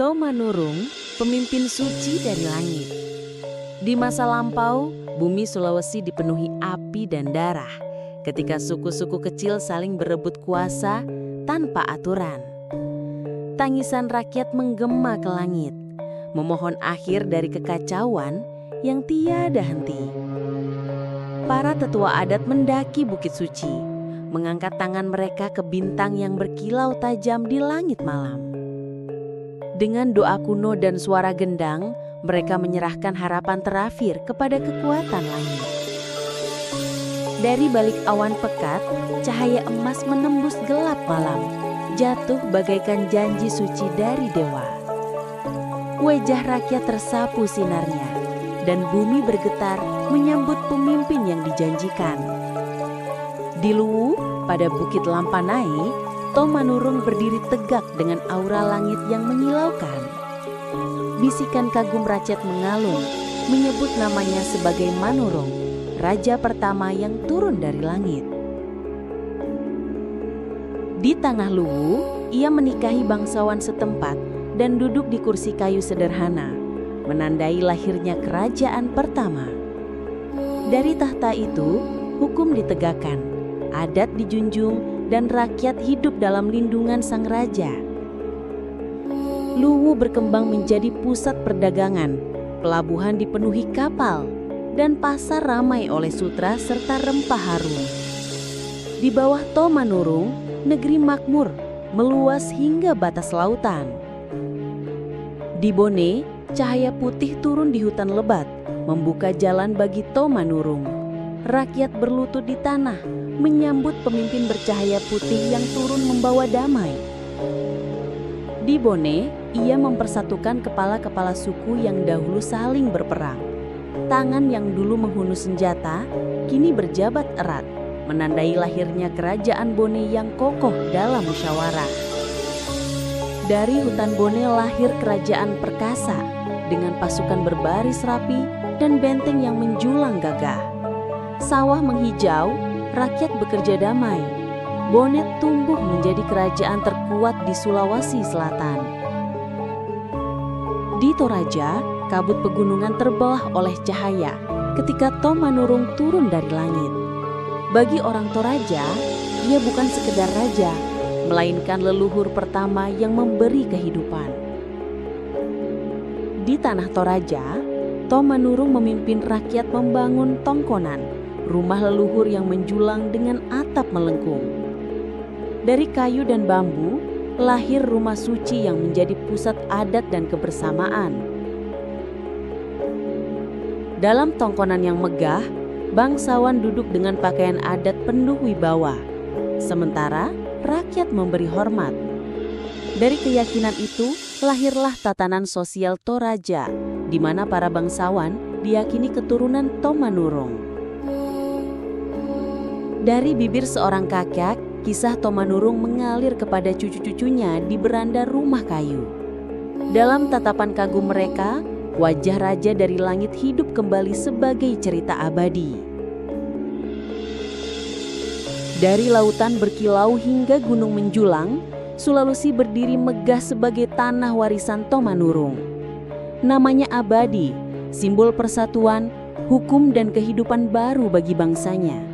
Tomanurung, pemimpin suci dari langit. Di masa lampau, bumi Sulawesi dipenuhi api dan darah ketika suku-suku kecil saling berebut kuasa tanpa aturan. Tangisan rakyat menggema ke langit, memohon akhir dari kekacauan yang tiada henti. Para tetua adat mendaki Bukit Suci, mengangkat tangan mereka ke bintang yang berkilau tajam di langit malam. Dengan doa kuno dan suara gendang, mereka menyerahkan harapan terakhir kepada kekuatan langit. Dari balik awan pekat, cahaya emas menembus gelap malam, jatuh bagaikan janji suci dari dewa. Wajah rakyat tersapu sinarnya, dan bumi bergetar menyambut pemimpin yang dijanjikan. Di Luwu, pada Bukit Lampanai, Tomanurung berdiri tegak dengan aura langit yang menyilaukan. Bisikan kagum rakyat mengalun, menyebut namanya sebagai Manurung, raja pertama yang turun dari langit. Di tanah Luwu, ia menikahi bangsawan setempat dan duduk di kursi kayu sederhana, menandai lahirnya kerajaan pertama. Dari tahta itu, hukum ditegakkan, adat dijunjung, dan rakyat hidup dalam lindungan sang raja. Luwu berkembang menjadi pusat perdagangan, pelabuhan dipenuhi kapal, dan pasar ramai oleh sutra serta rempah harum. Di bawah Tomanurung, negeri makmur, meluas hingga batas lautan. Di Bone, cahaya putih turun di hutan lebat, membuka jalan bagi Tomanurung. Rakyat berlutut di tanah, menyambut pemimpin bercahaya putih yang turun membawa damai. Di Bone, ia mempersatukan kepala-kepala suku yang dahulu saling berperang. Tangan yang dulu menghunus senjata, kini berjabat erat, menandai lahirnya kerajaan Bone yang kokoh dalam musyawarah. Dari hutan Bone lahir kerajaan perkasa, dengan pasukan berbaris rapi dan benteng yang menjulang gagah. Sawah menghijau, rakyat bekerja damai. Bone tumbuh menjadi kerajaan terkuat di Sulawesi Selatan. Di Toraja, kabut pegunungan terbelah oleh cahaya ketika Tomanurung turun dari langit. Bagi orang Toraja, ia bukan sekedar raja, melainkan leluhur pertama yang memberi kehidupan. Di tanah Toraja, Tomanurung memimpin rakyat membangun tongkonan, rumah leluhur yang menjulang dengan atap melengkung. Dari kayu dan bambu, lahir rumah suci yang menjadi pusat adat dan kebersamaan. Dalam tongkonan yang megah, bangsawan duduk dengan pakaian adat penuh wibawa, sementara rakyat memberi hormat. Dari keyakinan itu, lahirlah tatanan sosial Toraja, di mana para bangsawan diyakini keturunan Tomanurung. Dari bibir seorang kakek, kisah Tomanurung mengalir kepada cucu-cucunya di beranda rumah kayu. Dalam tatapan kagum mereka, wajah raja dari langit hidup kembali sebagai cerita abadi. Dari lautan berkilau hingga gunung menjulang, Sulawesi berdiri megah sebagai tanah warisan Tomanurung. Namanya abadi, simbol persatuan, hukum dan kehidupan baru bagi bangsanya.